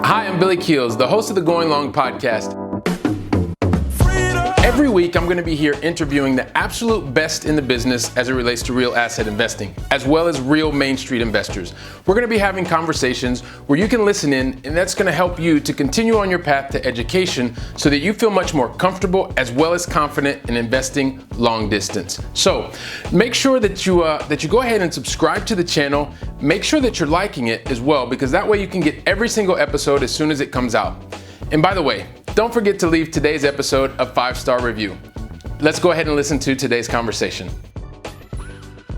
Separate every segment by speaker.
Speaker 1: Hi, I'm Billy Keels, the host of the Going Long podcast. Every week, I'm going to be here interviewing the absolute best in the business as it relates to real asset investing, as well as real Main Street investors. We're going to be having conversations where you can listen in, and that's going to help you to continue on your path to education so that you feel much more comfortable as well as confident in investing long distance. So make sure that you go ahead and subscribe to the channel. Make sure that you're liking it as well, because that way you can get every single episode as soon as it comes out. And by the way, don't forget to leave today's episode a 5-star review. Let's go ahead and listen to today's conversation.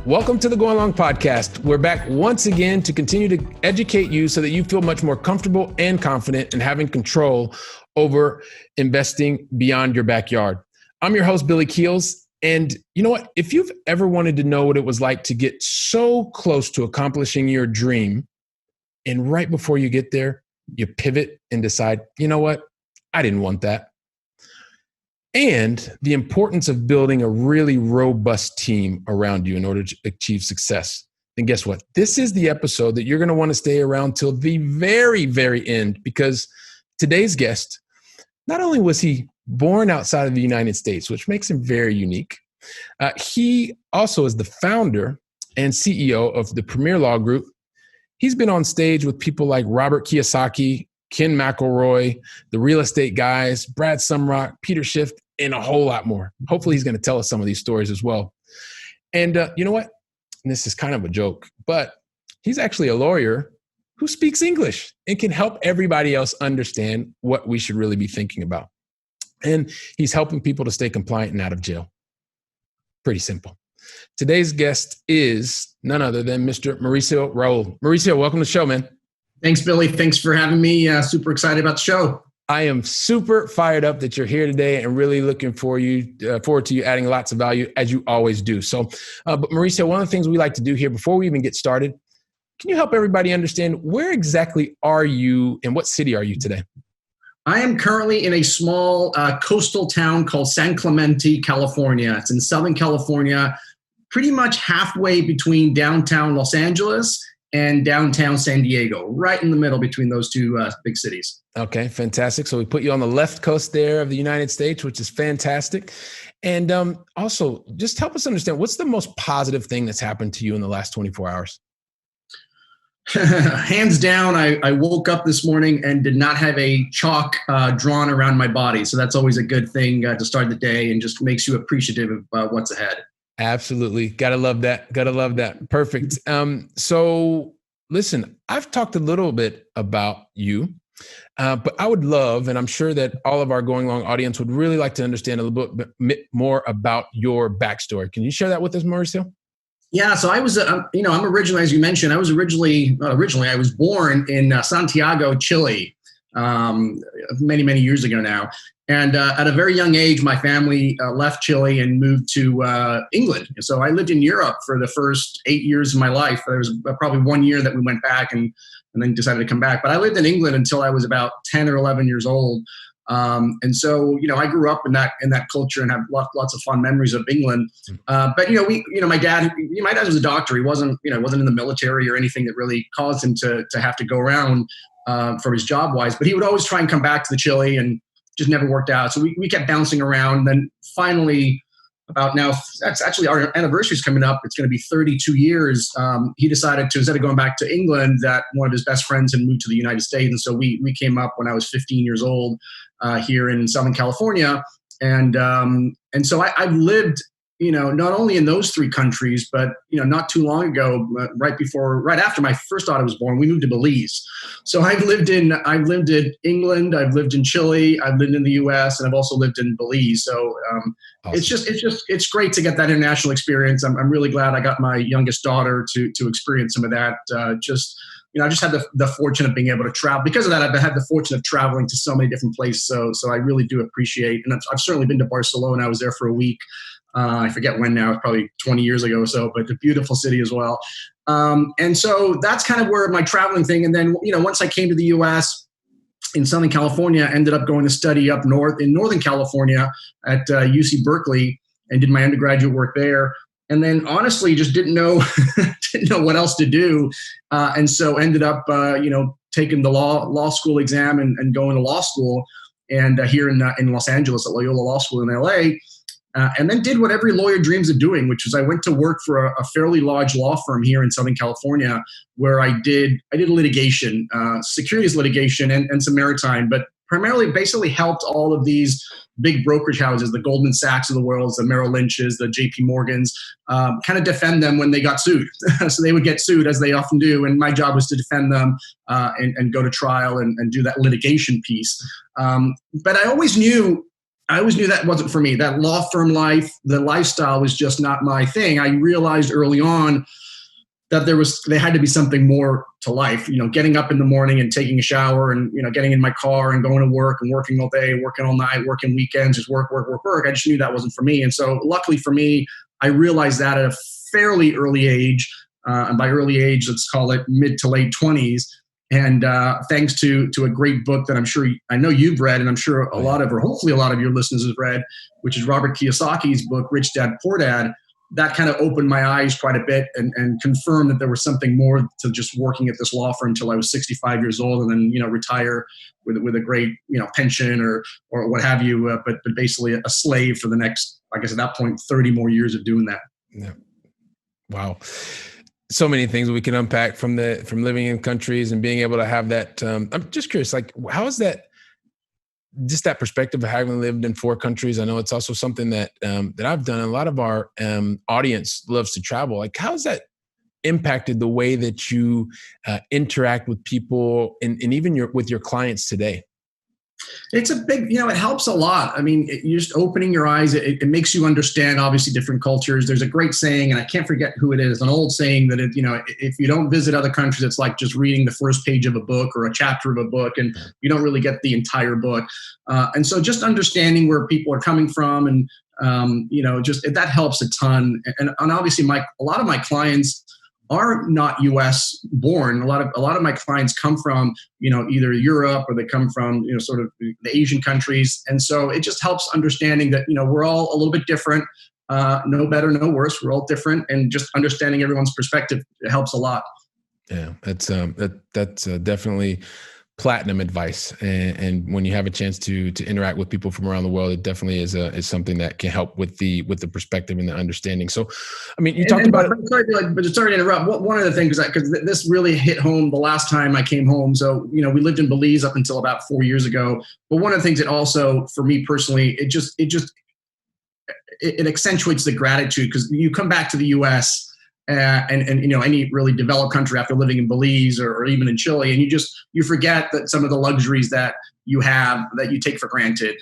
Speaker 1: Welcome to the Going Long podcast. We're back once again to continue to educate you so that you feel much more comfortable and confident in having control over investing beyond your backyard. I'm your host, Billy Keels. And you know what? If you've ever wanted to know what it was like to get so close to accomplishing your dream, and right before you get there, you pivot and decide, you know what? I didn't want that. And the importance of building a really robust team around you in order to achieve success. And guess what? This is the episode that you're going to want to stay around till the very, very end, because today's guest, not only was he born outside of the United States, which makes him very unique, he also is the founder and CEO of the Premier Law Group. He's been on stage with people like Robert Kiyosaki, Ken McElroy, the real estate guys, Brad Sumrock, Peter Schiff, and a whole lot more. Hopefully he's going to tell us some of these stories as well. And you know what? And this is kind of a joke, but he's actually a lawyer who speaks English and can help everybody else understand what we should really be thinking about. And he's helping people to stay compliant and out of jail. Pretty simple. Today's guest is none other than Mr. Mauricio Rauld. Mauricio, welcome to the show, man.
Speaker 2: Thanks, Billy. Thanks for having me. Super excited about the show.
Speaker 1: I am super fired up that you're here today and really looking forward to you adding lots of value, as you always do. So, but Mauricio, one of the things we like to do here before we even get started, can you help everybody understand where exactly are you and what city are you today?
Speaker 2: I am currently in a small coastal town called San Clemente, California. It's in Southern California, pretty much halfway between downtown Los Angeles and downtown San Diego, right in the middle between those two big cities.
Speaker 1: Okay, fantastic. So we put you on the left coast there of the United States, which is fantastic. And also, just help us understand, what's the most positive thing that's happened to you in the last 24 hours?
Speaker 2: Hands down, I woke up this morning and did not have a chalk drawn around my body. So that's always a good thing to start the day and just makes you appreciative of what's ahead. Absolutely.
Speaker 1: Gotta love that. Gotta love that. Perfect. So listen, I've talked a little bit about you, but I would love, and I'm sure that all of our Going Long audience would really like to understand a little bit more about your backstory. Can you share that with us, Mauricio?
Speaker 2: Yeah, so I was, I'm originally, as you mentioned, I was I was born in Santiago, Chile, many, many years ago now. And at a very young age, my family left Chile and moved to England. So I lived in Europe for the first 8 years of my life. There was probably 1 year that we went back and then decided to come back. But I lived in England until I was about 10 or 11 years old. And so, I grew up in that culture and have lots of fond memories of England. But my dad was a doctor. He wasn't in the military or anything that really caused him to have to go around for his job wise. But he would always try and come back to the Chile, and just never worked out. So we kept bouncing around. Then finally, about now, that's actually our anniversary is coming up. It's going to be 32 years. He decided to, instead of going back to England, that one of his best friends had moved to the United States. And so we came up when I was 15 years old here in Southern California. And so I've lived, not only in those three countries, but, not too long ago, right after my first daughter was born, we moved to Belize. So I've lived in England, I've lived in Chile, I've lived in the US, and I've also lived in Belize. So awesome. It's great to get that international experience. I'm really glad I got my youngest daughter to experience some of that. I just had the fortune of being able to travel. Because of that, I've had the fortune of traveling to so many different places. So I really do appreciate, and I've certainly been to Barcelona. I was there for a week. I forget when now, it's probably 20 years ago or so, but a beautiful city as well. And so that's kind of where my traveling thing. And then, once I came to the US in Southern California, I ended up going to study up north in Northern California at UC Berkeley and did my undergraduate work there. And then honestly, just didn't know didn't know what else to do. And so ended up, taking the law school exam and going to law school. And here in Los Angeles at Loyola Law School in LA. And then did what every lawyer dreams of doing, which was I went to work for a fairly large law firm here in Southern California, where I did litigation, securities litigation, and some maritime, but primarily basically helped all of these big brokerage houses, the Goldman Sachs of the world, the Merrill Lynch's, the JP Morgan's, kind of defend them when they got sued. So they would get sued, as they often do, and my job was to defend them and go to trial and do that litigation piece. But I always knew that wasn't for me. That law firm life, the lifestyle was just not my thing. I realized early on that there had to be something more to life. Getting up in the morning and taking a shower and, getting in my car and going to work and working all day, working all night, working weekends, just work. I just knew that wasn't for me. And so luckily for me, I realized that at a fairly early age. And by early age, let's call it mid to late 20s. And thanks to a great book that I know you've read, and I'm sure hopefully a lot of your listeners have read, which is Robert Kiyosaki's book, Rich Dad, Poor Dad. That kind of opened my eyes quite a bit and confirmed that there was something more to just working at this law firm until I was 65 years old and then, retire with a great, pension or what have you. But basically a slave for the next, I guess at that point, 30 more years of doing that.
Speaker 1: Yeah. Wow. So many things we can unpack from living in countries and being able to have that. I'm just curious, how is that? Just that perspective of having lived in 4 countries. I know it's also something that I've done. A lot of our audience loves to travel. How has that impacted the way that you interact with people and even with your clients today?
Speaker 2: It's a big, it helps a lot. I mean, you're just opening your eyes. It makes you understand, obviously, different cultures. There's a great saying, and I can't forget who it is, an old saying that, if you don't visit other countries, it's like just reading the first page of a book or a chapter of a book, and you don't really get the entire book. And so just understanding where people are coming from and, just that helps a ton. And obviously, a lot of my clients are not U.S. born. A lot of my clients come from, either Europe or they come from, sort of the Asian countries. And so it just helps understanding that, we're all a little bit different, no better, no worse. We're all different. And just understanding everyone's perspective, it helps a lot.
Speaker 1: Yeah, that's definitely platinum advice. And when you have a chance to interact with people from around the world, it definitely is something that can help with the perspective and the understanding. So, I mean, you talked about it.
Speaker 2: Sorry to interrupt. One of the things because this really hit home the last time I came home. So, we lived in Belize up until about 4 years ago. But one of the things that also, for me personally, it accentuates the gratitude because you come back to the U.S. And any really developed country after living in Belize or even in Chile, and you forget that some of the luxuries that you have that you take for granted,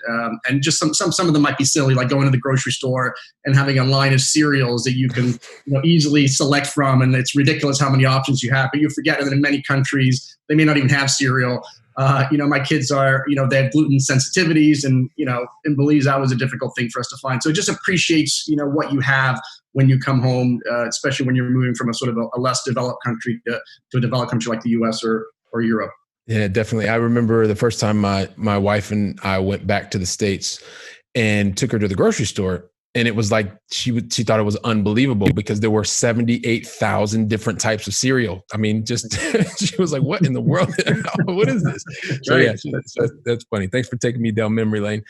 Speaker 2: and just some of them might be silly, like going to the grocery store and having a line of cereals that you can easily select from, and it's ridiculous how many options you have. But you forget that in many countries they may not even have cereal. My kids are, they have gluten sensitivities, and in Belize that was a difficult thing for us to find. So it just appreciates what you have when you come home, especially when you're moving from a sort of a less developed country to a developed country like the U.S. or Europe.
Speaker 1: Yeah, definitely. I remember the first time my wife and I went back to the States and took her to the grocery store. And it was like she thought it was unbelievable because there were 78,000 different types of cereal. I mean, just she was like, "What in the world? What is this?" So yeah, that's funny. Thanks for taking me down memory lane.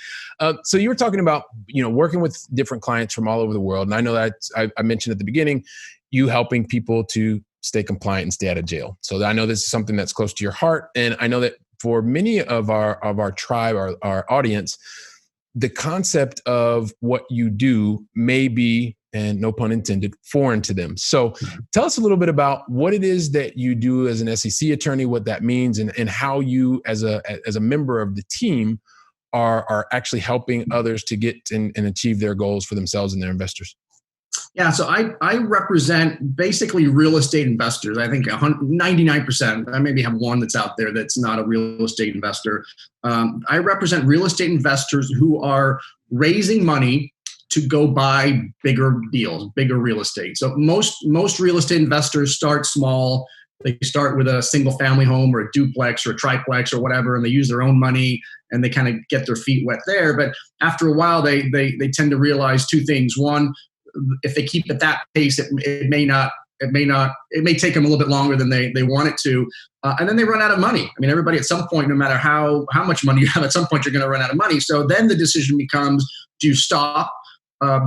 Speaker 1: So you were talking about working with different clients from all over the world, and I know that I mentioned at the beginning you helping people to stay compliant and stay out of jail. So I know this is something that's close to your heart, and I know that for many of our tribe, our audience, the concept of what you do may be, and no pun intended, foreign to them. So tell us a little bit about what it is that you do as an SEC attorney, what that means, and how you as a member of the team are actually helping others to get and achieve their goals for themselves and their investors.
Speaker 2: Yeah, so I represent basically real estate investors. I think 99%. I maybe have one that's out there that's not a real estate investor. I represent real estate investors who are raising money to go buy bigger deals, bigger real estate. So most real estate investors start small. They start with a single family home or a duplex or a triplex or whatever, and they use their own money and they kind of get their feet wet there. But after a while, they tend to realize two things. One, if they keep at that pace, it may not It may take them a little bit longer than they want it to. And then they run out of money. I mean, everybody at some point, no matter how much money you have, at some point you're going to run out of money. So then the decision becomes, do you stop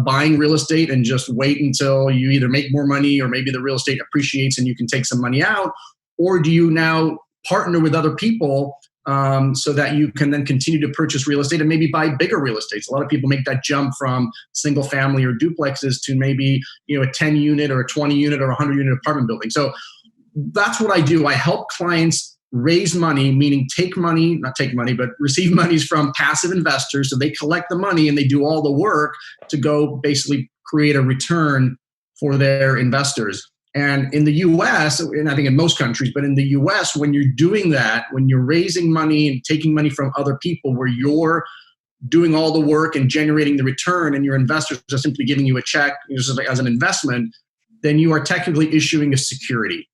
Speaker 2: buying real estate and just wait until you either make more money or maybe the real estate appreciates and you can take some money out? Or do you now partner with other people so that you can then continue to purchase real estate and maybe buy bigger real estates? A lot of people make that jump from single family or duplexes to maybe a 10 unit or a 20 unit or a 100 unit apartment building. So that's what I do. I help clients raise money, meaning receive monies from passive investors. So they collect the money and they do all the work to go basically create a return for their investors. And in the US, and I think in most countries, but in the US, when you're doing that, when you're raising money and taking money from other people, where you're doing all the work and generating the return and your investors are simply giving you a check as an investment, then you are technically issuing a security.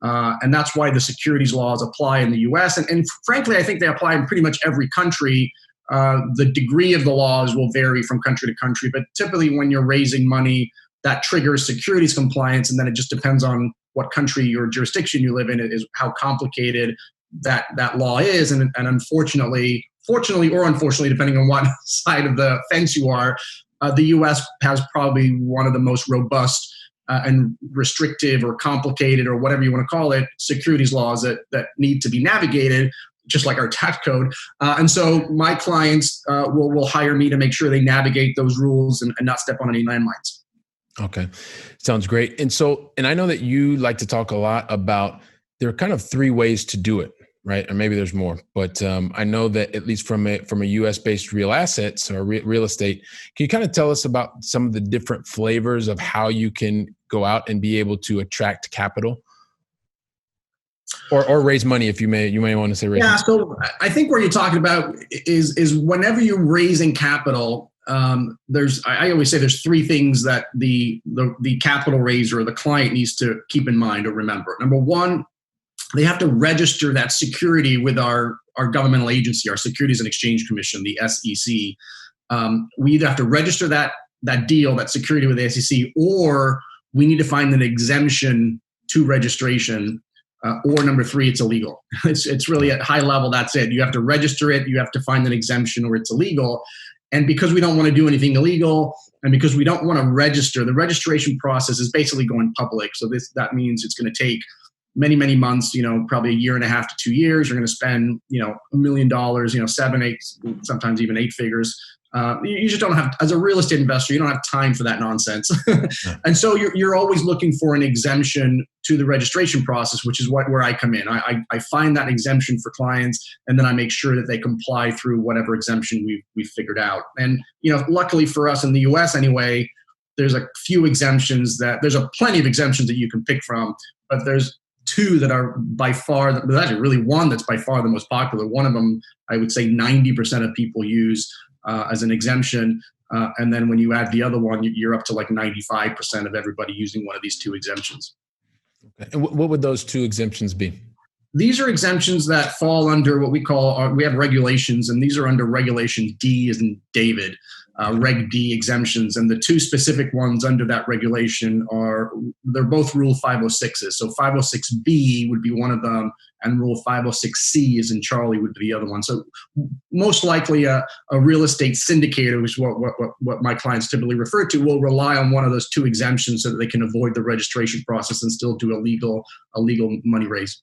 Speaker 2: And that's why the securities laws apply in the US. And frankly, I think they apply in pretty much every country. The degree of the laws will vary from country to country, but typically when you're raising money, that triggers securities compliance. And then it just depends on what country or jurisdiction you live in, is how complicated that law is. And unfortunately, fortunately or unfortunately, depending on what side of the fence you are, the US has probably one of the most robust and restrictive or complicated or whatever you want to call it, securities laws that need to be navigated, just like our tax code. And so my clients will hire me to make sure they navigate those rules and not step on any landmines.
Speaker 1: Okay. Sounds great. And I know that you like to talk a lot about, there are kind of three ways to do it, right? Or maybe there's more, but I know that at least from a US based real assets or real estate, can you kind of tell us about some of the different flavors of how you can go out and be able to attract capital or raise money, if you may want to say raise money?
Speaker 2: So I think what you're talking about is whenever you're raising capital, I always say there's three things that the capital raiser or the client needs to keep in mind or remember. Number one, they have to register that security with our governmental agency, our Securities and Exchange Commission, the SEC. We either have to register that deal, that security with the SEC, or we need to find an exemption to registration. Or number three, it's illegal. It's really at high level. That's it. You have to register it. You have to find an exemption, or it's illegal. And because we don't want to do anything illegal, and because we don't want to register, the registration process is basically going public. So that means it's going to take many, many months, probably a year and a half to 2 years. You're going to spend, $1 million, 7, 8, sometimes even 8 figures. You just don't have, as a real estate investor, you don't have time for that nonsense. And so you're always looking for an exemption to the registration process, which is where I come in. I find that exemption for clients, and then I make sure that they comply through whatever exemption we've figured out. And, luckily for us in the US anyway, there's a few exemptions there's plenty of exemptions that you can pick from, but there's two that are by far, there's actually really one that's by far the most popular. One of them, I would say 90% of people use as an exemption. And then when you add the other one, you're up to like 95% of everybody using one of these two exemptions.
Speaker 1: Okay. And what would those two exemptions be?
Speaker 2: These are exemptions that fall under what we call, we have regulations, and these are under Regulation D as in David, Reg D exemptions. And the two specific ones under that regulation they're both Rule 506s. So 506B would be one of them, and Rule 506C as in Charlie would be the other one. So most likely a real estate syndicator, which is what my clients typically refer to, will rely on one of those two exemptions so that they can avoid the registration process and still do a legal money raise.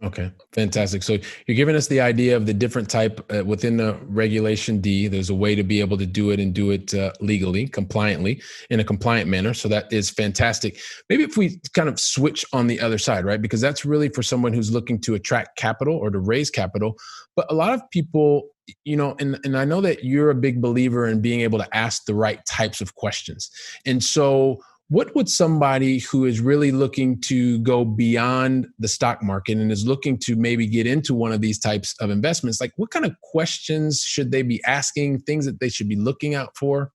Speaker 1: Okay, fantastic. So you're giving us the idea of the different type within the Regulation D. There's a way to be able to do it and do it legally, compliantly, in a compliant manner. So that is fantastic. Maybe if we kind of switch on the other side, right? Because that's really for someone who's looking to attract capital or to raise capital. But a lot of people, and I know that you're a big believer in being able to ask the right types of questions. And so what would somebody who is really looking to go beyond the stock market and is looking to maybe get into one of these types of investments, like what kind of questions should they be asking, things that they should be looking out for?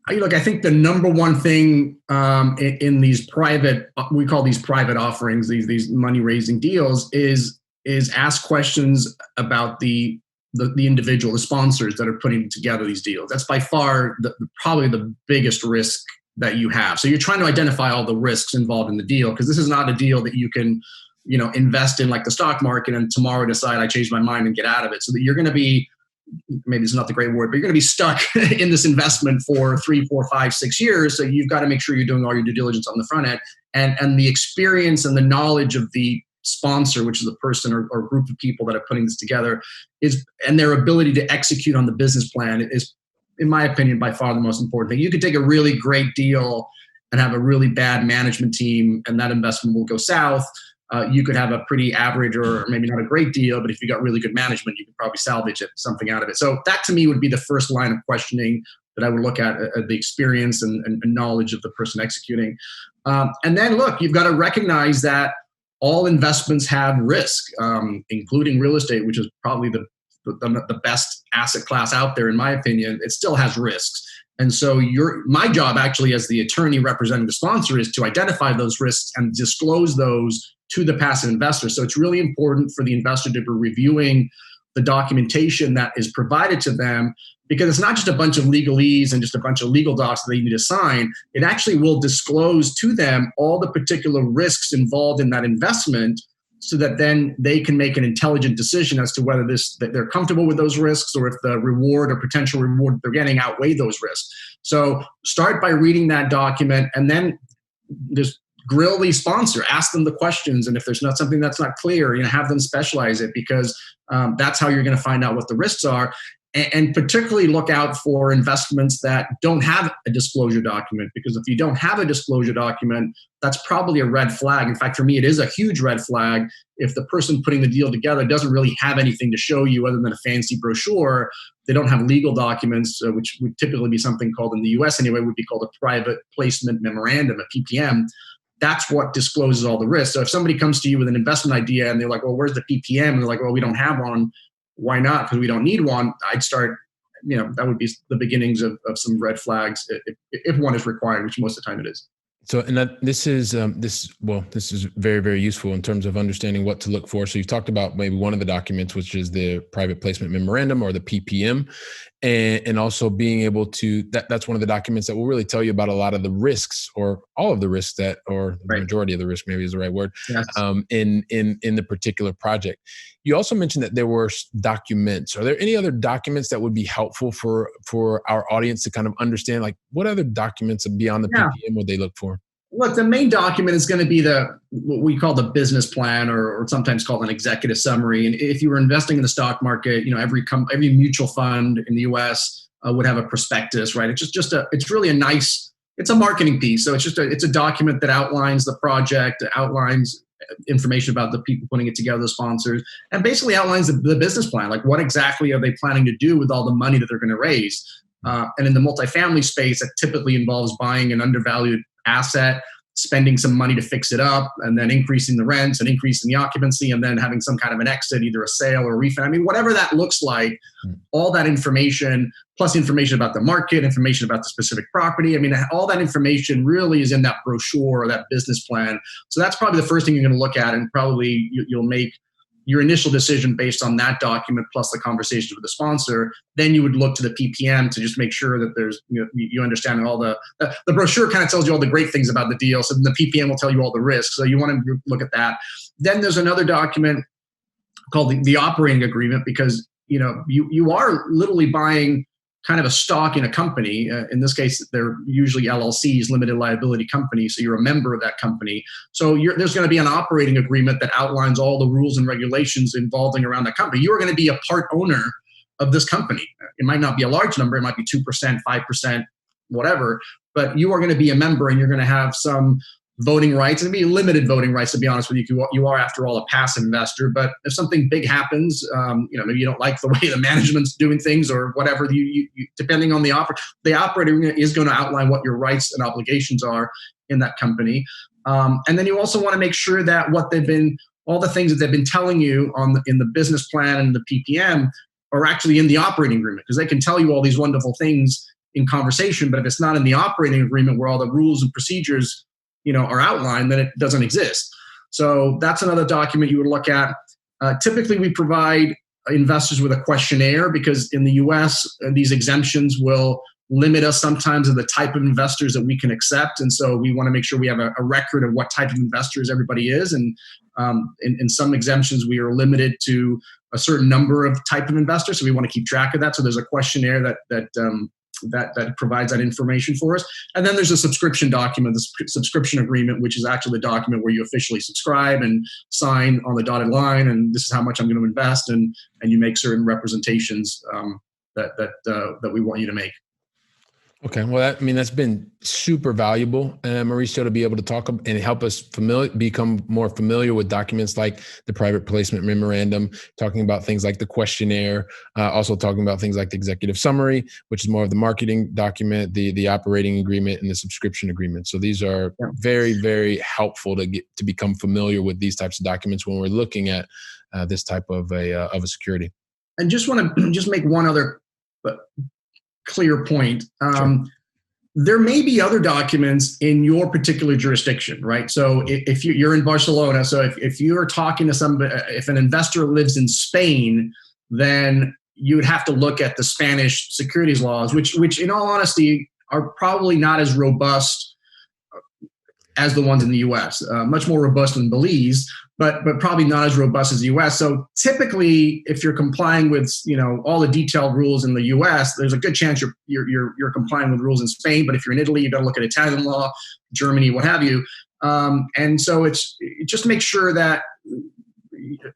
Speaker 2: Look, I think the number one thing in these private, we call these private offerings, these money raising deals, is ask questions about the individual, the sponsors that are putting together these deals. That's by far probably the biggest risk that you have. So you're trying to identify all the risks involved in the deal, because this is not a deal that you can, invest in like the stock market and tomorrow decide I changed my mind and get out of it. So that you're going to be, maybe it's not the great word, but you're going to be stuck in this investment for 3, 4, 5, 6 years. So you've got to make sure you're doing all your due diligence on the front end, and the experience and the knowledge of the sponsor, which is a person or group of people that are putting this together, and their ability to execute on the business plan is, in my opinion, by far the most important thing. You could take a really great deal and have a really bad management team, and that investment will go south. You could have a pretty average or maybe not a great deal, but if you got really good management, you could probably salvage something out of it. So that to me would be the first line of questioning that I would look at the experience and knowledge of the person executing. And then look, you've got to recognize that all investments have risk, including real estate, which is probably the best asset class out there, in my opinion. It still has risks. And so my job actually as the attorney representing the sponsor is to identify those risks and disclose those to the passive investor. So it's really important for the investor to be reviewing the documentation that is provided to them, because it's not just a bunch of legalese and just a bunch of legal docs that they need to sign. It actually will disclose to them all the particular risks involved in that investment, so that then they can make an intelligent decision as to whether that they're comfortable with those risks, or if the reward or potential reward they're getting outweigh those risks. So start by reading that document, and then just grill the sponsor, ask them the questions. And if there's not something that's not clear, have them specialize it, because that's how you're going to find out what the risks are. And particularly look out for investments that don't have a disclosure document, because if you don't have a disclosure document, that's probably a red flag. In fact, for me, it is a huge red flag if the person putting the deal together doesn't really have anything to show you other than a fancy brochure. They don't have legal documents, which would typically be something called, in the US anyway, would be called a private placement memorandum, a PPM. That's what discloses all the risks. So if somebody comes to you with an investment idea and they're like, well, where's the PPM? And they're like, well, we don't have one. Why not? Because we don't need one. I'd start, that would be the beginnings of some red flags if one is required, which most of the time it is.
Speaker 1: So, and this is very, very useful in terms of understanding what to look for. So you've talked about maybe one of the documents, which is the private placement memorandum, or the PPM, and also being able to, that's one of the documents that will really tell you about a lot of the risks, or all of the risks or the majority of the risk, maybe is the right word, yes. in the particular project. You also mentioned that there were documents. Are there any other documents that would be helpful for our audience to kind of understand, like what other documents beyond the PPM would they look for?
Speaker 2: Look, the main document is going to be what we call the business plan, or sometimes called an executive summary. And if you were investing in the stock market, every mutual fund in the US would have a prospectus, right? It's really a nice, it's a marketing piece. So it's a document that outlines the project, outlines information about the people putting it together, the sponsors, and basically outlines the business plan. Like, what exactly are they planning to do with all the money that they're going to raise? And in the multifamily space, that typically involves buying an undervalued asset, spending some money to fix it up, and then increasing the rents and increasing the occupancy, and then having some kind of an exit, either a sale or a refinance. I mean, whatever that looks like, all that information, plus information about the market, information about the specific property. I mean, all that information really is in that brochure or that business plan. So that's probably the first thing you're going to look at, and probably you'll make your initial decision based on that document plus the conversations with the sponsor. Then you would look to the PPM to just make sure that there's, you understand all the brochure kind of tells you all the great things about the deal. So the PPM will tell you all the risks. So you want to look at that. Then there's another document called the operating agreement, because, you are literally buying kind of a stock in a company. In this case, they're usually LLCs, limited liability companies. So you're a member of that company. So there's going to be an operating agreement that outlines all the rules and regulations involving around that company. You are going to be a part owner of this company. It might not be a large number. It might be 2%, 5%, whatever. But you are going to be a member, and you're going to have some voting rights, and be limited voting rights, to be honest with you. You are, after all, a passive investor. But if something big happens, maybe you don't like the way the management's doing things, or whatever, you depending on the operator is going to outline what your rights and obligations are in that company. And then you also want to make sure that all the things that they've been telling you in the business plan and the PPM are actually in the operating agreement, because they can tell you all these wonderful things in conversation, but if it's not in the operating agreement where all the rules and procedures are outlined, then it doesn't exist. So that's another document you would look at. Typically, we provide investors with a questionnaire, because in the US, these exemptions will limit us sometimes of the type of investors that we can accept. And so we want to make sure we have a record of what type of investors everybody is. And in some exemptions, we are limited to a certain number of type of investors. So we want to keep track of that. So there's a questionnaire that provides that information for us. And then there's a subscription document, the subscription agreement, which is actually the document where you officially subscribe and sign on the dotted line. And this is how much I'm going to invest. And you make certain representations that we want you to make.
Speaker 1: Okay. Well, that's been super valuable, Mauricio, to be able to talk and help us become more familiar with documents like the private placement memorandum, talking about things like the questionnaire, also talking about things like the executive summary, which is more of the marketing document, the operating agreement, and the subscription agreement. So these are very, very helpful to become familiar with these types of documents when we're looking at this type of a security.
Speaker 2: And just want to make one other clear point. There may be other documents in your particular jurisdiction, right? So if you're in Barcelona, so if you're talking to somebody, if an investor lives in Spain, then you would have to look at the Spanish securities laws, which in all honesty are probably not as robust as the ones in the US, much more robust than Belize, but probably not as robust as the US. So typically, if you're complying with all the detailed rules in the US, there's a good chance you're complying with rules in Spain. But if you're in Italy, you got to look at Italian law, Germany, what have you. And so it's just make sure that,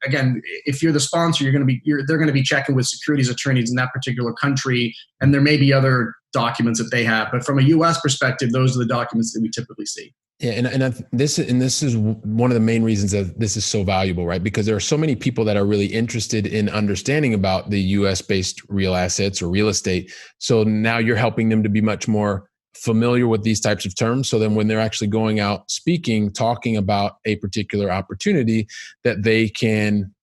Speaker 2: again, if you're the sponsor, they're going to be checking with securities attorneys in that particular country, and there may be other documents that they have. But from a US perspective, those are the documents that we typically see.
Speaker 1: Yeah, and this is one of the main reasons that this is so valuable, right? Because there are so many people that are really interested in understanding about the US-based real assets or real estate. So now you're helping them to be much more familiar with these types of terms. So then when they're actually going out speaking, talking about a particular opportunity, that they can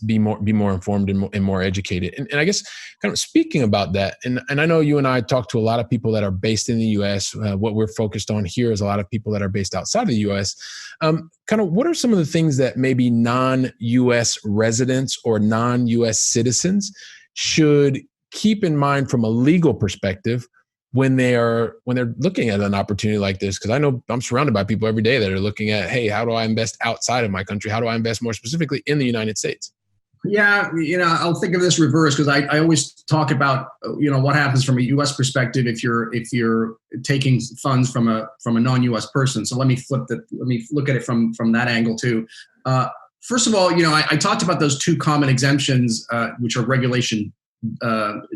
Speaker 1: be more informed and more educated. And I guess kind of speaking about that, and I know you and I talk to a lot of people that are based in the US. What we're focused on here is a lot of people that are based outside of the US. Kind of what are some of the things that maybe non-US residents or non-US citizens should keep in mind from a legal perspective when they're looking at an opportunity like this? Because I know I'm surrounded by people every day that are looking at, hey, how do I invest outside of my country? How do I invest more specifically in the United States?
Speaker 2: Yeah, I'll think of this reverse, because I always talk about what happens from a U.S. perspective if you're taking funds from a non-U.S. person. So let me look at it from that angle too. First of all, I talked about those two common exemptions, which are Regulation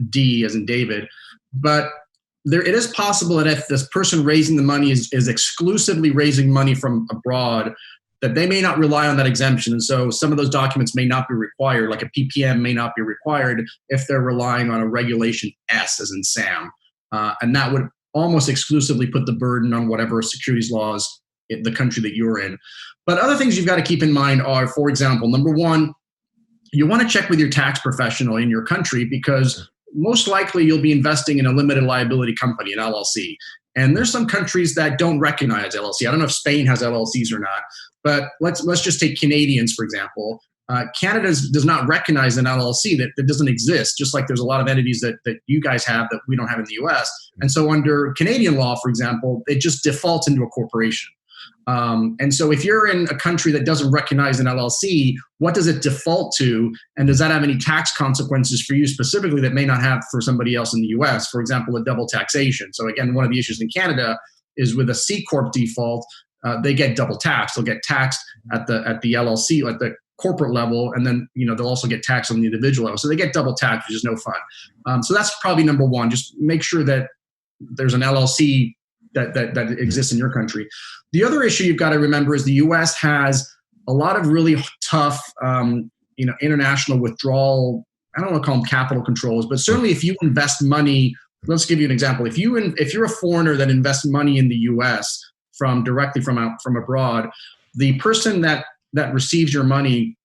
Speaker 2: D, as in David, but it is possible that if this person raising the money is exclusively raising money from abroad, that they may not rely on that exemption. And so some of those documents may not be required, like a PPM may not be required if they're relying on a Regulation S, as in Sam. And that would almost exclusively put the burden on whatever securities laws in the country that you're in. But other things you've got to keep in mind are, for example, number one, you want to check with your tax professional in your country, because most likely you'll be investing in a limited liability company, an LLC. And there's some countries that don't recognize LLC. I don't know if Spain has LLCs or not, but let's just take Canadians, for example. Canada does not recognize an LLC that doesn't exist, just like there's a lot of entities that you guys have that we don't have in the US. And so under Canadian law, for example, it just defaults into a corporation. And so if you're in a country that doesn't recognize an LLC, what does it default to? And does that have any tax consequences for you specifically that may not have for somebody else in the US? For example, a double taxation. So again, one of the issues in Canada is with a C Corp default, they get double taxed. They'll get taxed at the LLC, at the corporate level, and then they'll also get taxed on the individual level. So they get double taxed, which is no fun. So that's probably number one. Just make sure that there's an LLC that exists in your country. The other issue you've got to remember is the U.S. has a lot of really tough, international withdrawal. I don't want to call them capital controls, but certainly if you invest money, let's give you an example. If you're a foreigner that invests money in the U.S. directly from abroad, the person that receives your money,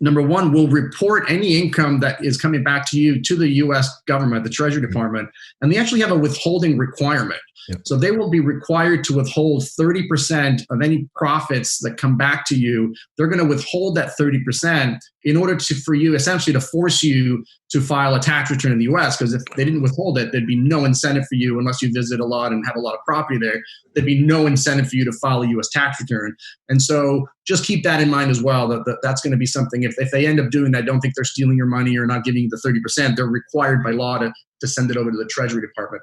Speaker 2: number one, will report any income that is coming back to you to the U.S. government, the Treasury Department, and they actually have a withholding requirement.
Speaker 1: Yep.
Speaker 2: So they will be required to withhold 30% of any profits that come back to you. They're going to withhold that 30% in order for you, essentially to force you to file a tax return in the US, because if they didn't withhold it, there'd be no incentive for you, unless you visit a lot and have a lot of property there, there'd be no incentive for you to file a US tax return. And so just keep that in mind as well, that's going to be something, if they end up doing that, don't think they're stealing your money or not giving you the 30%. They're required by law to send it over to the Treasury Department.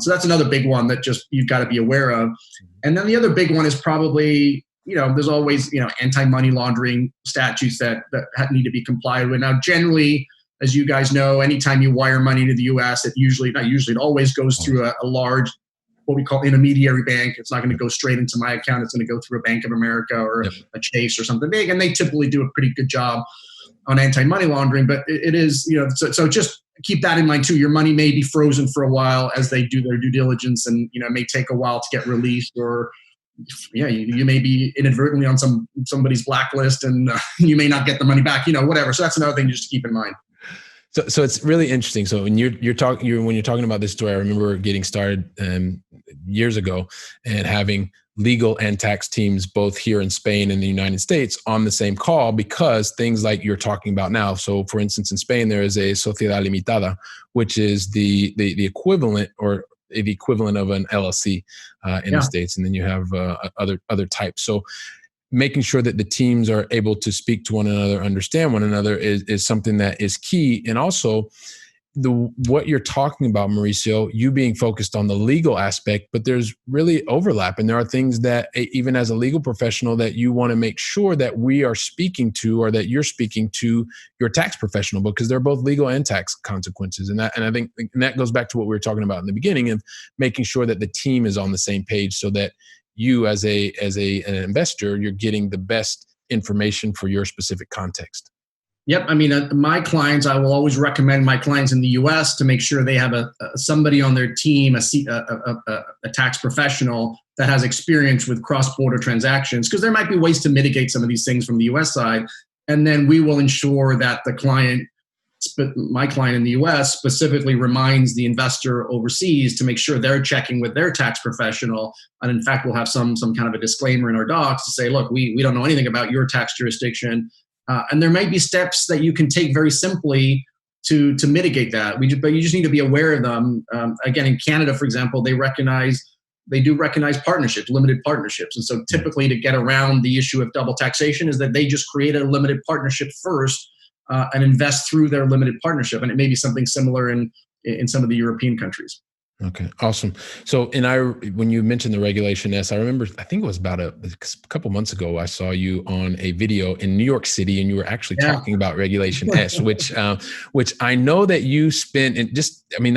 Speaker 2: So that's another big one that just you've got to be aware of. And then the other big one is probably, there's always, anti-money laundering statutes that need to be complied with. Now, generally, as you guys know, anytime you wire money to the U.S., it always goes through a large, what we call intermediary bank. It's not going to go straight into my account. It's going to go through a Bank of America or a Chase or something big. And they typically do a pretty good job on anti-money laundering. But it is, so just keep that in mind too. Your money may be frozen for a while as they do their due diligence, and it may take a while to get released, or you may be inadvertently on somebody's blacklist and you may not get the money back, whatever. So that's another thing just to keep in mind.
Speaker 1: So it's really interesting. So when you're talking about this story, I remember getting started years ago and having legal and tax teams both here in Spain and the United States on the same call, because things like you're talking about now. So for instance, in Spain, there is a sociedad limitada, which is the equivalent or the equivalent of an LLC in the States. And then you have other types. So making sure that the teams are able to speak to one another, understand one another is something that is key. And also what you're talking about, Mauricio, you being focused on the legal aspect, but there's really overlap. And there are things that even as a legal professional that you want to make sure that we are speaking to, or that you're speaking to your tax professional, because they're both legal and tax consequences. And I think that goes back to what we were talking about in the beginning of making sure that the team is on the same page, so that you as an investor, you're getting the best information for your specific context.
Speaker 2: Yep. I mean, my clients, I will always recommend my clients in the U.S. to make sure they have somebody on their team, a tax professional that has experience with cross-border transactions, because there might be ways to mitigate some of these things from the U.S. side. And then we will ensure that my client in the U.S. specifically reminds the investor overseas to make sure they're checking with their tax professional. And in fact, we'll have some kind of a disclaimer in our docs to say, look, we don't know anything about your tax jurisdiction. And there might be steps that you can take very simply to mitigate that. But you just need to be aware of them. Again, in Canada, for example, they do recognize partnerships, limited partnerships. And so typically to get around the issue of double taxation is that they just create a limited partnership first and invest through their limited partnership. And it may be something similar in some of the European countries.
Speaker 1: Okay, awesome. So, when you mentioned the Regulation S, I remember, I think it was about a couple months ago, I saw you on a video in New York City, and you were actually talking about Regulation S, which I know that you spent, and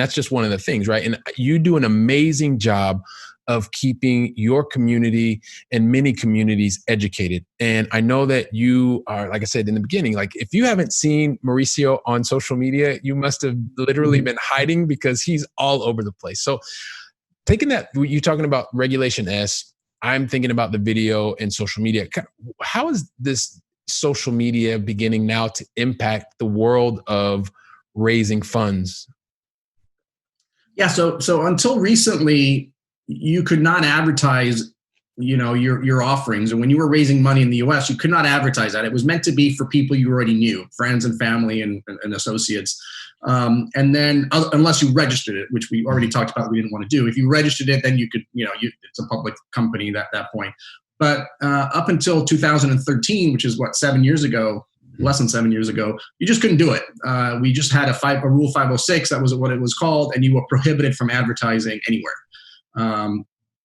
Speaker 1: that's just one of the things, right? And you do an amazing job of keeping your community and many communities educated. And I know that you are, like I said in the beginning, like if you haven't seen Mauricio on social media, you must have literally been hiding, because he's all over the place. So taking that, you talking about Regulation S, I'm thinking about the video and social media. How is this social media beginning now to impact the world of raising funds?
Speaker 2: Yeah. So until recently, you could not advertise, your offerings. And when you were raising money in the US, you could not advertise that. It was meant to be for people you already knew, friends and family and associates. And then unless you registered it, which we already talked about, we didn't want to do. If you registered it, then you could, it's a public company at that point. But up until 2013, which is less than 7 years ago, you just couldn't do it. We just had a Rule 506, that was what it was called, and you were prohibited from advertising anywhere.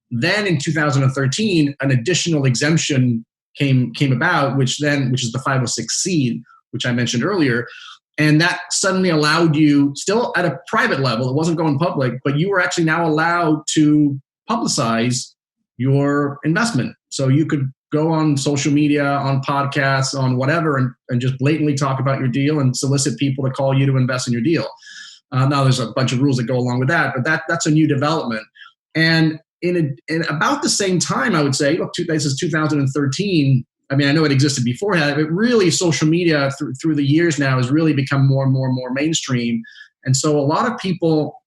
Speaker 2: Then in 2013, an additional exemption came about, which is the 506C, which I mentioned earlier. And that suddenly allowed you, still at a private level, it wasn't going public, but you were actually now allowed to publicize your investment. So you could go on social media, on podcasts, on whatever, and just blatantly talk about your deal and solicit people to call you to invest in your deal. Now there's a bunch of rules that go along with that, but that's a new development. And in about the same time, I would say, look, this is 2013. I mean, I know it existed beforehand, but really social media through the years now has really become more and more mainstream. And so a lot of people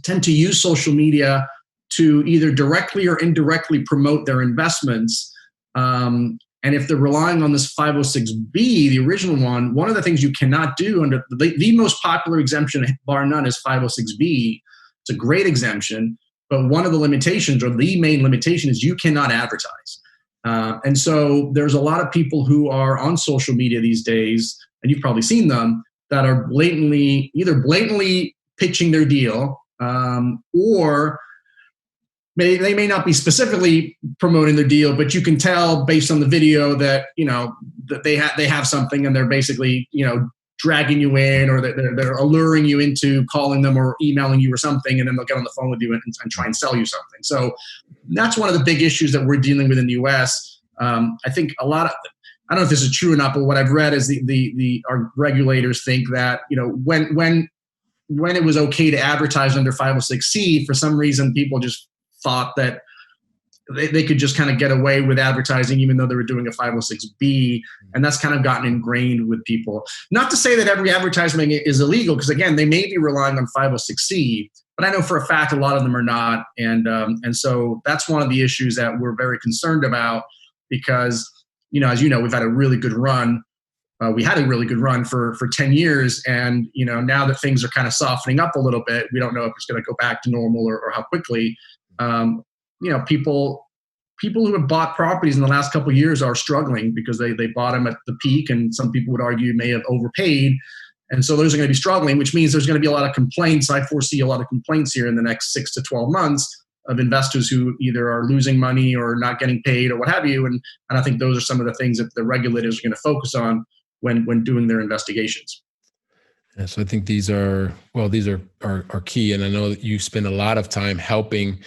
Speaker 2: tend to use social media to either directly or indirectly promote their investments. And if they're relying on this 506B, the original one of the things you cannot do under the most popular exemption, bar none, is 506B. It's a great exemption, but one of the limitations, or the main limitation, is you cannot advertise. And so there's a lot of people who are on social media these days, and you've probably seen them, that are either blatantly pitching their deal, or they may not be specifically promoting their deal, but you can tell based on the video that, that they have something, and they're basically, dragging you in, or they're alluring you into calling them or emailing you or something, and then they'll get on the phone with you and try and sell you something. So that's one of the big issues that we're dealing with in the U.S. I think I don't know if this is true or not, but what I've read is our regulators think that, when it was okay to advertise under 506C, for some reason people just thought that they could just kind of get away with advertising even though they were doing a 506B, and that's kind of gotten ingrained with people. Not to say that every advertisement is illegal, because again, they may be relying on 506C, but I know for a fact a lot of them are not, and so that's one of the issues that we're very concerned about, because as you know, we've had a really good run. We had a really good run for 10 years, and now that things are kind of softening up a little bit, we don't know if it's going to go back to normal or how quickly. People who have bought properties in the last couple of years are struggling because they bought them at the peak, and some people would argue may have overpaid. And so those are going to be struggling, which means there's going to be a lot of complaints. I foresee a lot of complaints here in the next 6 to 12 months of investors who either are losing money or not getting paid or what have you. And I think those are some of the things that the regulators are going to focus on when doing their investigations.
Speaker 1: Yeah, so I think these are key. And I know that you spend a lot of time helping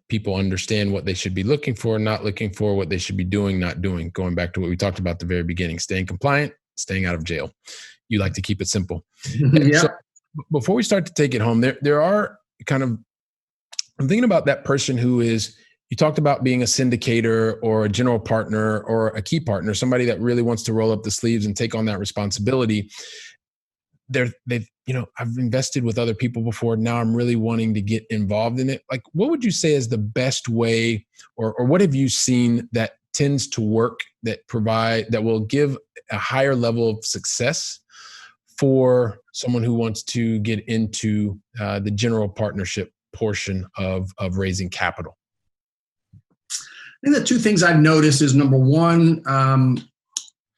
Speaker 1: people understand what they should be looking for, not looking for, what they should be doing, not doing. Going back to what we talked about at the very beginning, staying compliant, staying out of jail. You like to keep it simple. Yeah. So before we start to take it home, there are I'm thinking about that person who is, you talked about being a syndicator or a general partner or a key partner, somebody that really wants to roll up the sleeves and take on that responsibility. I've invested with other people before. Now I'm really wanting to get involved in it. Like, what would you say is the best way, or what have you seen that tends to work, that will give a higher level of success for someone who wants to get into the general partnership portion of raising capital?
Speaker 2: I think the two things I've noticed is, number one,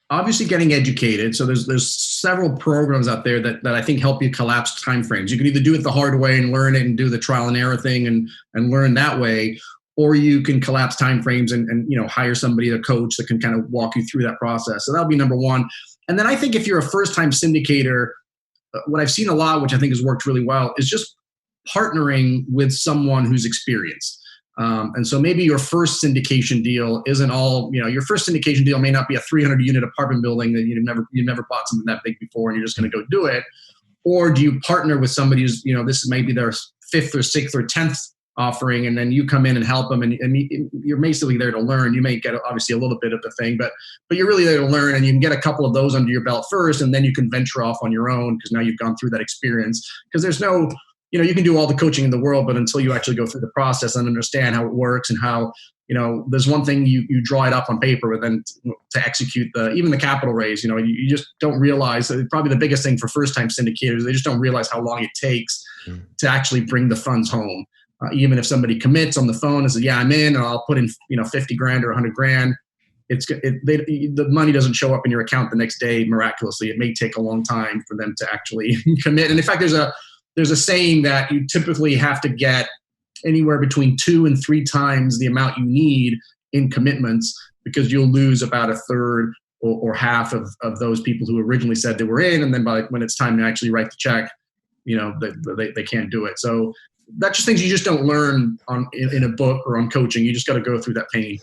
Speaker 2: obviously getting educated. So there's several programs out there that I think help you collapse timeframes. You can either do it the hard way and learn it and do the trial and error thing and learn that way, or you can collapse timeframes and hire somebody, a coach that can kind of walk you through that process. So that'll be number one. And then I think if you're a first-time syndicator, what I've seen a lot, which I think has worked really well, is just partnering with someone who's experienced. And so maybe your first syndication deal isn't all, your first syndication deal may not be a 300-unit apartment building that you've never bought something that big before and you're just going to go do it. Or do you partner with somebody who's, this is maybe their 5th or 6th or 10th offering, and then you come in and help them, and you're basically there to learn. You may get obviously a little bit of the thing, but you're really there to learn, and you can get a couple of those under your belt first, and then you can venture off on your own because now you've gone through that experience. Because there's no, you can do all the coaching in the world, but until you actually go through the process and understand how it works and how, there's one thing you draw it up on paper, but then to execute even the capital raise, you just don't realize. Probably the biggest thing for first-time syndicators, they just don't realize how long it takes to actually bring the funds home. Even if somebody commits on the phone and says, yeah, I'm in, and I'll put in, $50,000 or $100,000, the money doesn't show up in your account the next day miraculously. It may take a long time for them to actually commit. And in fact, there's a saying that you typically have to get anywhere between 2 and 3 times the amount you need in commitments, because you'll lose about a third or half of those people who originally said they were in. And then when it's time to actually write the check, they can't do it. So that's just things you just don't learn in a book or on coaching. You just got to go through that pain.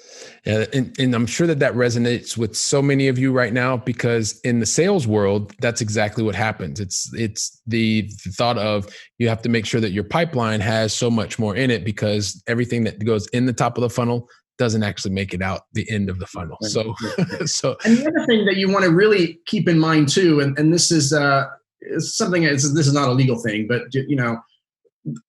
Speaker 1: Yeah, and I'm sure that resonates with so many of you right now, because in the sales world, that's exactly what happens. It's the thought of, you have to make sure that your pipeline has so much more in it, because everything that goes in the top of the funnel doesn't actually make it out the end of the funnel. So
Speaker 2: and the other thing that you want to really keep in mind too, and this is something, this is not a legal thing, but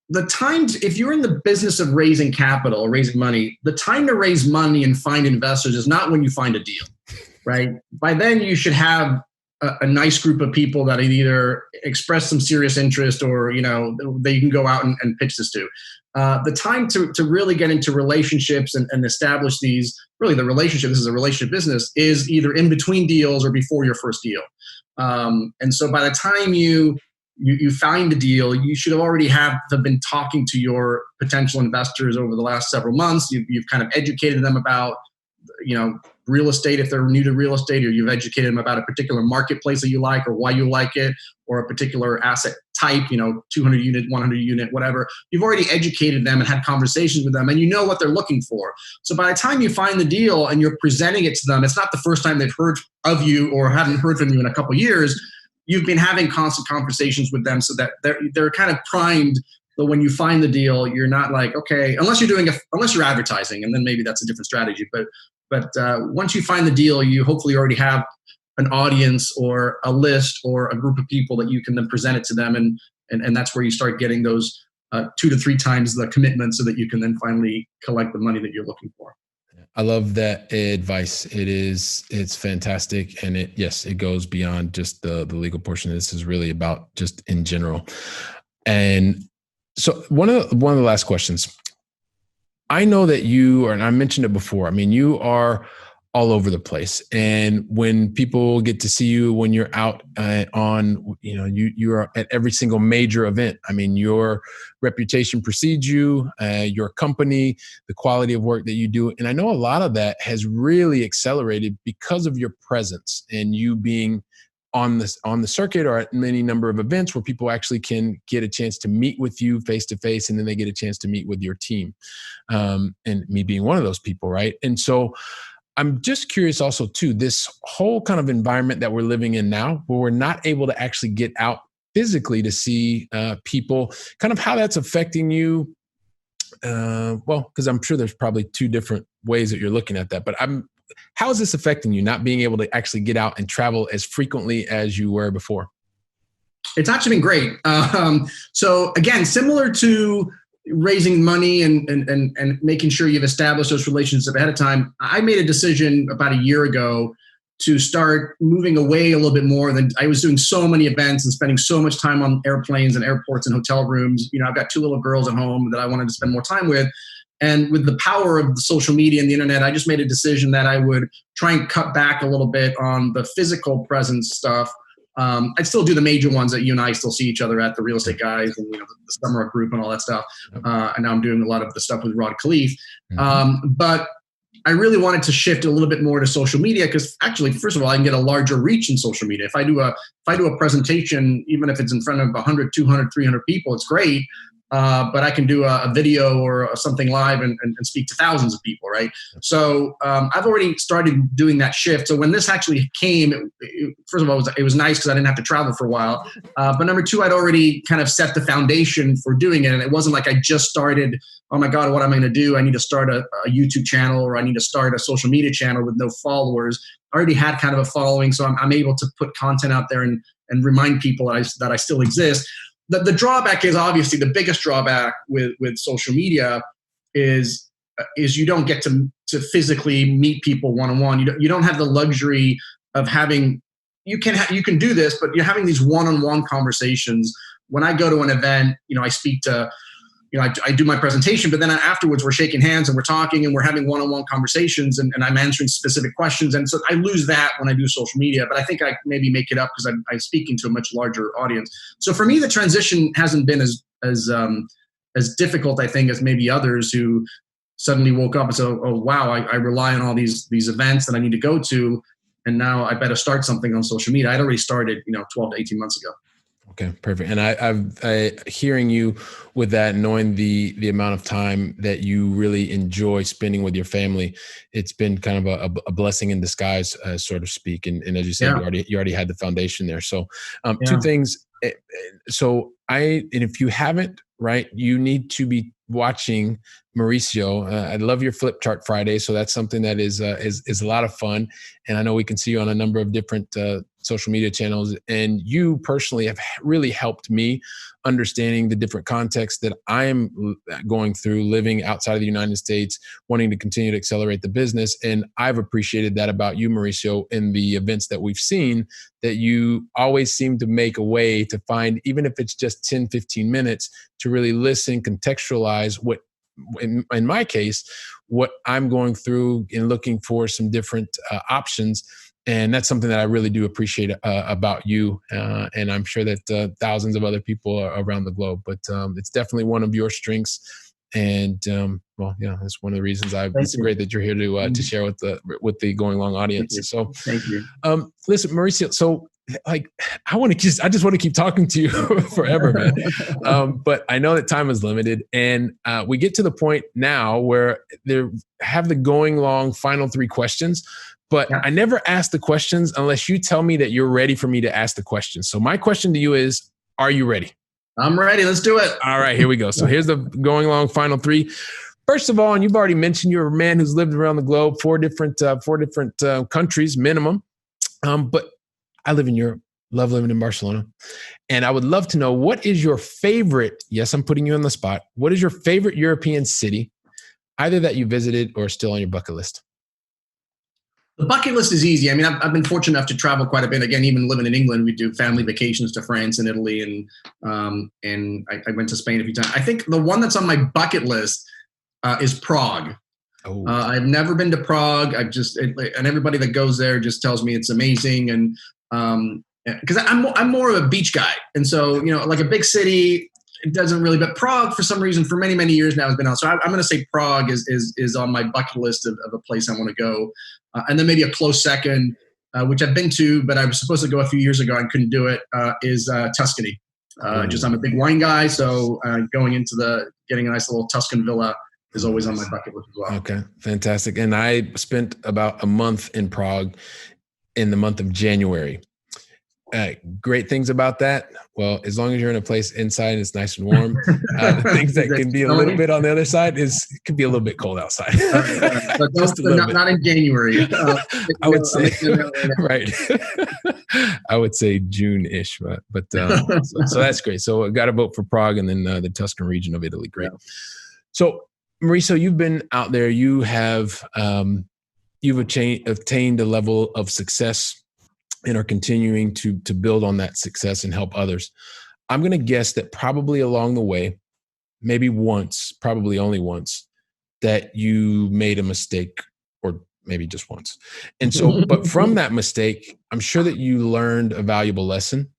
Speaker 2: the time, if you're in the business of raising capital or raising money, the time to raise money and find investors is not when you find a deal, right? By then you should have a nice group of people that either express some serious interest or, that you can go out and pitch this to. The time to really get into relationships and establish these, really the relationship, this is a relationship business, is either in between deals or before your first deal. And so by the time you find a deal, you should already have been talking to your potential investors over the last several months. You've kind of educated them about, real estate if they're new to real estate, or you've educated them about a particular marketplace that you like or why you like it, or a particular asset type, 200 unit, 100 unit, whatever. You've already educated them and had conversations with them, and you know what they're looking for. So by the time you find the deal and you're presenting it to them, it's not the first time they've heard of you or haven't heard from you in a couple of years. You've been having constant conversations with them so that they're kind of primed. But when you find the deal, you're not like, okay, unless you're advertising, and then maybe that's a different strategy. But once you find the deal, you hopefully already have an audience or a list or a group of people that you can then present it to them, and that's where you start getting those 2 to 3 times the commitment, so that you can then finally collect the money that you're looking for.
Speaker 1: I love that advice. It's fantastic. And it goes beyond just the legal portion. This is really about just in general. And so one of the last questions, I know that you are, and I mentioned it before, you are all over the place. And when people get to see you, when you're out you are at every single major event. Your reputation precedes you, your company, the quality of work that you do. And I know a lot of that has really accelerated because of your presence and you being on the circuit or at many number of events where people actually can get a chance to meet with you face to face, and then they get a chance to meet with your team. And me being one of those people, right? And so I'm just curious also too, this whole kind of environment that we're living in now, where we're not able to actually get out physically to see people, kind of how that's affecting you. Because I'm sure there's probably 2 different ways that you're looking at that, but how is this affecting you, not being able to actually get out and travel as frequently as you were before?
Speaker 2: It's actually been great. So again, similar to raising money and making sure you've established those relationships ahead of time, I made a decision about a year ago to start moving away a little bit more. Than I was doing so many events and spending so much time on airplanes and airports and hotel rooms. I've got 2 little girls at home that I wanted to spend more time with. And with the power of the social media and the internet, I just made a decision that I would try and cut back a little bit on the physical presence stuff. I'd still do the major ones that you and I still see each other at, the Real Estate Guys and the Summer Group and all that stuff. And now I'm doing a lot of the stuff with Rod Khleif. But I really wanted to shift a little bit more to social media because actually, first of all, I can get a larger reach in social media. If I do a presentation, even if it's in front of 100, 200, 300 people, it's great. But I can do a video or something live and speak to thousands of people, right? So I've already started doing that shift. So when this actually came, first of all, it was nice because I didn't have to travel for a while. But number 2, I'd already kind of set the foundation for doing it. And it wasn't like I just started, oh my God, what am I going to do? I need to start a YouTube channel, or I need to start a social media channel with no followers. I already had kind of a following, so I'm able to put content out there and remind people that I still exist. The drawback is obviously the biggest drawback with social media is you don't get to physically meet people one-on-one. You don't have the luxury of having, you can do this, but you're having these one-on-one conversations. When I go to an event, I speak to, I do my presentation, but then afterwards we're shaking hands and we're talking and we're having one-on-one conversations and I'm answering specific questions. And so I lose that when I do social media, but I think I maybe make it up because I'm speaking to a much larger audience. So for me, the transition hasn't been as difficult, I think, as maybe others who suddenly woke up and said, oh wow, I rely on all these events that I need to go to. And now I better start something on social media. I'd already started, 12 to 18 months ago.
Speaker 1: Okay, perfect. And I hearing you with that, knowing the amount of time that you really enjoy spending with your family, it's been kind of a blessing in disguise, so to speak. And as you said, you already had the foundation there. So 2 things. So and if you haven't, right, you need to be watching Mauricio. I love your flip chart Friday, so that's something that is a lot of fun. And I know we can see you on a number of different social media channels. And you personally have really helped me understanding the different contexts that I'm going through, living outside of the United States, wanting to continue to accelerate the business. And I've appreciated that about you, Mauricio, in the events that we've seen, that you always seem to make a way to find, even if it's just 10, 15 minutes, to really listen, contextualize what, in my case, what I'm going through and looking for some different options. And that's something that I really do appreciate about you. And I'm sure that thousands of other people are around the globe, but it's definitely one of your strengths. And well, yeah, that's one of the reasons it's great that you're here to share with the Going Long audience. So
Speaker 2: thank you.
Speaker 1: Listen, Mauricio, so like, I just want to keep talking to you forever, man. But I know that time is limited, and we get to the point now where they have the Going Long final 3 questions. But I never ask the questions unless you tell me that you're ready for me to ask the questions. So my question to you is, are you ready?
Speaker 2: I'm ready. Let's do it.
Speaker 1: All right, here we go. So here's the Going Long final 3. First of all, and you've already mentioned you're a man who's lived around the globe, 4 different countries minimum. But I live in Europe, love living in Barcelona. And I would love to know, what is your favorite, yes, I'm putting you on the spot. What is your favorite European city, either that you visited or still on your bucket list?
Speaker 2: The bucket list is easy. I mean, I've been fortunate enough to travel quite a bit. Again, even living in England, we do family vacations to France and Italy, and I went to Spain a few times. I think the one that's on my bucket list is Prague. Oh. I've never been to Prague. And everybody that goes there just tells me it's amazing. And because I'm more of a beach guy, and so like a big city, it doesn't really. But Prague, for some reason, for many years now, has been on. So I'm going to say Prague is on my bucket list of a place I want to go. And then maybe a close second, which I've been to, but I was supposed to go a few years ago and couldn't do it, is Tuscany. I'm a big wine guy, so getting a nice little Tuscan villa is always on my bucket list as well.
Speaker 1: Okay, fantastic. And I spent about a month in Prague in the month of January. Great things about that. Well, as long as you're in a place inside, it's nice and warm. The things that can be a little bit on the other side it could be a little bit cold outside.
Speaker 2: But not in January.
Speaker 1: I would say, right. I would say June-ish, but so that's great. So I got to vote for Prague, and then the Tuscan region of Italy. Great. Yeah. So Mauricio, you've been out there. You have you've attained a level of success and are continuing to build on that success and help others. I'm going to guess that probably along the way, maybe once, probably only once, that you made a mistake, or maybe just once. And so, but from that mistake, I'm sure that you learned a valuable lesson.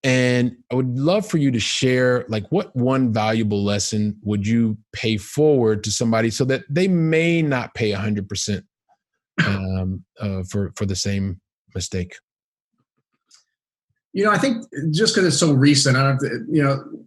Speaker 1: And I would love for you to share, like, what one valuable lesson would you pay forward to somebody so that they may not pay 100% for the same mistake?
Speaker 2: I think just because it's so recent,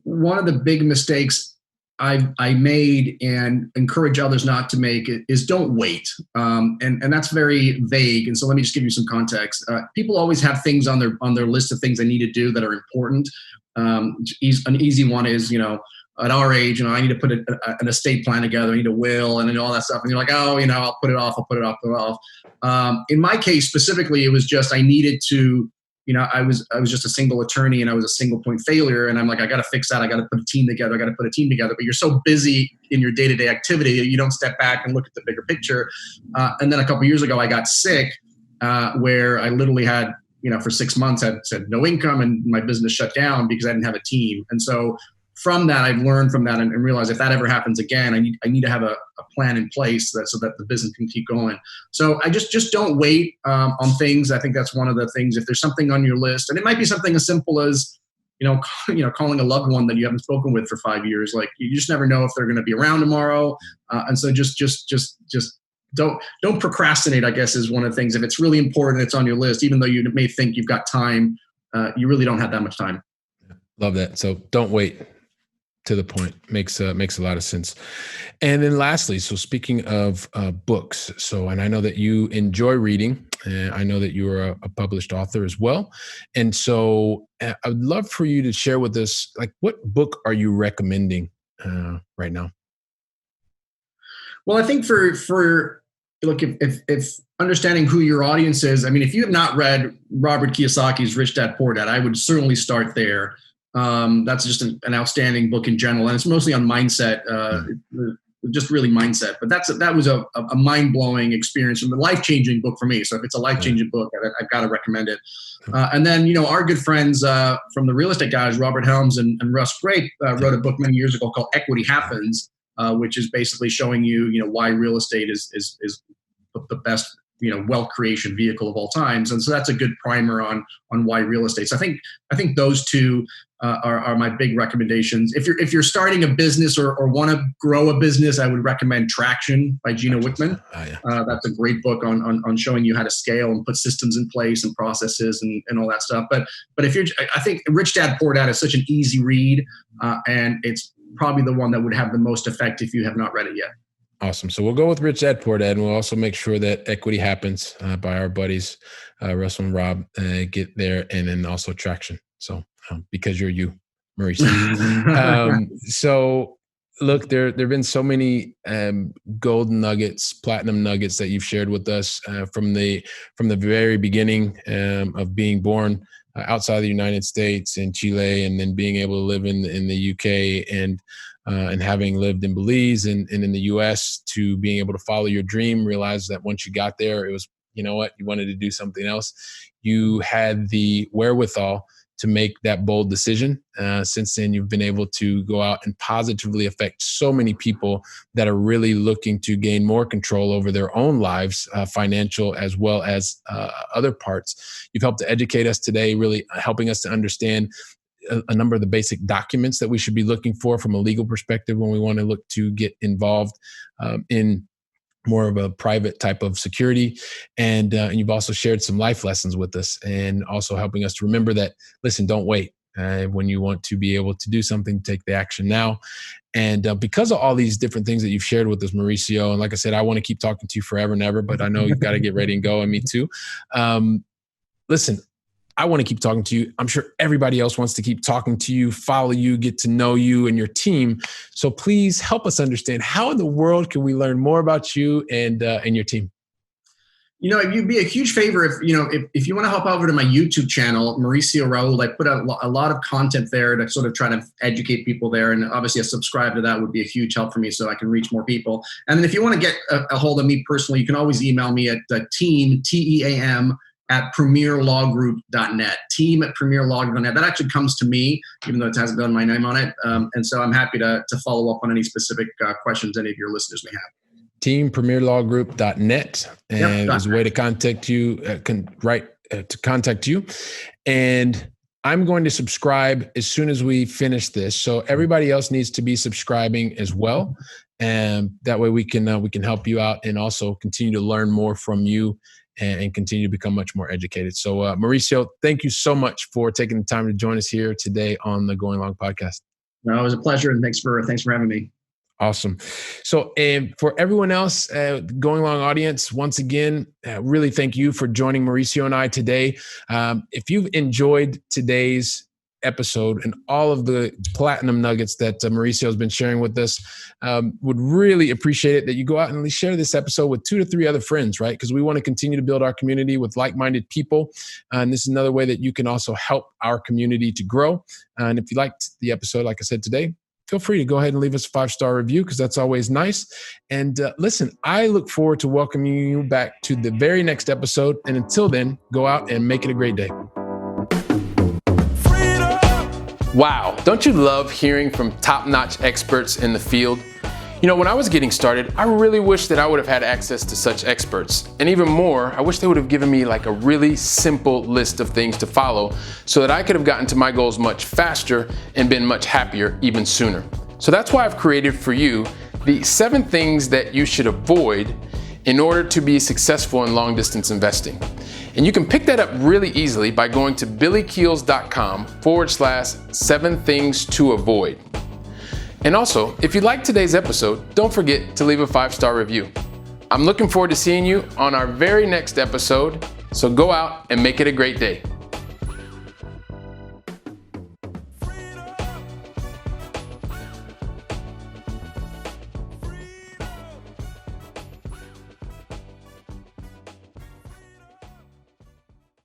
Speaker 2: one of the big mistakes I made and encourage others not to make it is don't wait. And that's very vague. And so let me just give you some context. People always have things on their list of things they need to do that are important. An easy one is, at our age, I need to put an estate plan together. I need a will and all that stuff. And you're like, I'll put it off. In my case specifically, it was just I needed to. I was just a single attorney and I was a single point failure. And I'm like, I got to fix that. I got to put a team together. But you're so busy in your day-to-day activity, you don't step back and look at the bigger picture. And then a couple of years ago, I got sick, where I literally had, for 6 months, I had no income and my business shut down because I didn't have a team. And so from that, I've learned from that and realized if that ever happens again, I need to have a plan in place so that the business can keep going. So I just don't wait on things. I think that's one of the things. If there's something on your list, and it might be something as simple as calling a loved one that you haven't spoken with for 5 years. Like, you just never know if they're going to be around tomorrow, and so just don't procrastinate, I guess, is one of the things. If it's really important, it's on your list, even though you may think you've got time, you really don't have that much time.
Speaker 1: Love that. So don't wait. To the point. Makes a lot of sense. And then lastly, so speaking of books, and I know that you enjoy reading, and I know that you are a published author as well. And so I would love for you to share with us, like, what book are you recommending right now?
Speaker 2: Well, I think for look, if understanding who your audience is, I mean, if you have not read Robert Kiyosaki's Rich Dad Poor Dad, I would certainly start there. That's just an outstanding book in general, and it's mostly on mindset, just really mindset. But that was a mind-blowing experience and a life-changing book for me. So if it's a life-changing book, I've got to recommend it. And then, our good friends from the real estate guys, Robert Helms and Russ Grape, wrote a book many years ago called Equity Happens, which is basically showing you, why real estate is the best, wealth creation vehicle of all times. And so that's a good primer on why real estate. So I think those two are my big recommendations. If you're starting a business or want to grow a business, I would recommend Traction by Gino Wickman. That's a great book on showing you how to scale and put systems in place and processes and all that stuff. But I think Rich Dad Poor Dad is such an easy read, and it's probably the one that would have the most effect if you have not read it yet.
Speaker 1: Awesome. So we'll go with Rich Dad Poor Dad, and we'll also make sure that Equity Happens by our buddies, Russell and Rob, get there, and then also Traction. So because you're you, Mauricio. So look, there have been so many golden nuggets, platinum nuggets that you've shared with us from the very beginning of being born outside the United States in Chile, and then being able to live in the UK and having lived in Belize and in the US, to being able to follow your dream, realize that once you got there, it was, you wanted to do something else. You had the wherewithal to make that bold decision. Since then, you've been able to go out and positively affect so many people that are really looking to gain more control over their own lives, financial as well as other parts. You've helped to educate us today, really helping us to understand a number of the basic documents that we should be looking for from a legal perspective when we want to look to get involved in more of a private type of security. And you've also shared some life lessons with us, and also helping us to remember that, listen, don't wait. When you want to be able to do something, take the action now. And because of all these different things that you've shared with us, Mauricio, and like I said, I want to keep talking to you forever and ever, but I know you've got to get ready and go, and me too. Listen, I want to keep talking to you. I'm sure everybody else wants to keep talking to you, follow you, get to know you and your team. So please help us understand, how in the world can we learn more about you and your team?
Speaker 2: You'd be a huge favor if you want to hop over to my YouTube channel, Mauricio Rauld. I put out a lot of content there to sort of try to educate people there. And obviously a subscribe to that would be a huge help for me so I can reach more people. And then if you want to get a hold of me personally, you can always email me at team, TEAM, at premierlawgroup.net, team at premierlawgroup.net. That actually comes to me, even though it hasn't got my name on it. And so I'm happy to follow up on any specific questions any of your listeners may have.
Speaker 1: Team premierlawgroup.net, and there's a way to contact you, to contact you. And I'm going to subscribe as soon as we finish this. So everybody else needs to be subscribing as well. And that way we can help you out and also continue to learn more from you and continue to become much more educated. So Mauricio, thank you so much for taking the time to join us here today on the Going Long podcast.
Speaker 2: No, it was a pleasure, and thanks for having me.
Speaker 1: Awesome. So for everyone else, Going Long audience, once again, really thank you for joining Mauricio and I today. If you've enjoyed today's episode and all of the platinum nuggets that Mauricio has been sharing with us, would really appreciate it that you go out and at least share this episode with 2 to 3 other friends, right? Because we want to continue to build our community with like-minded people. And this is another way that you can also help our community to grow. And if you liked the episode, like I said today, feel free to go ahead and leave us a 5-star review, because that's always nice. And listen, I look forward to welcoming you back to the very next episode. And until then, go out and make it a great day. Wow, don't you love hearing from top-notch experts in the field? When I was getting started, I really wish that I would have had access to such experts. And even more, I wish they would have given me like a really simple list of things to follow so that I could have gotten to my goals much faster and been much happier even sooner. So that's why I've created for you the 7 things that you should avoid in order to be successful in long-distance investing. And you can pick that up really easily by going to billykeels.com/7 things to avoid. And also, if you liked today's episode, don't forget to leave a 5-star review. I'm looking forward to seeing you on our very next episode, so go out and make it a great day.